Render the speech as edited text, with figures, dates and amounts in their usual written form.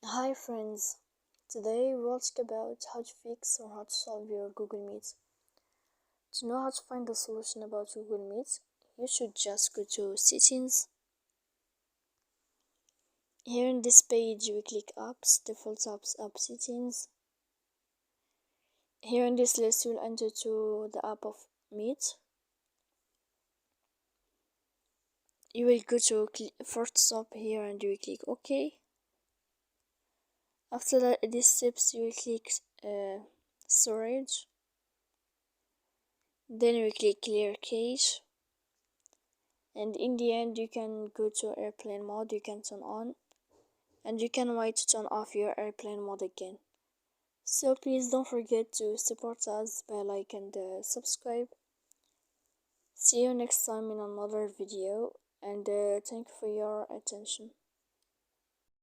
Hi friends, today we'll talk about how to fix or how to solve your Google Meet. To know how to find the solution about Google Meet, you should just go to settings. Here in this page we click apps, default apps, app settings. Here in this list you'll enter to the app of Meet. You will go to first stop here and you will click OK. After that, these steps you will click storage. Then we click clear cache, and in the end you can go to airplane mode, you can turn on, and you can wait to turn off your airplane mode again. So please don't forget to support us by like and subscribe. See you next time in another video, and thank you for your attention.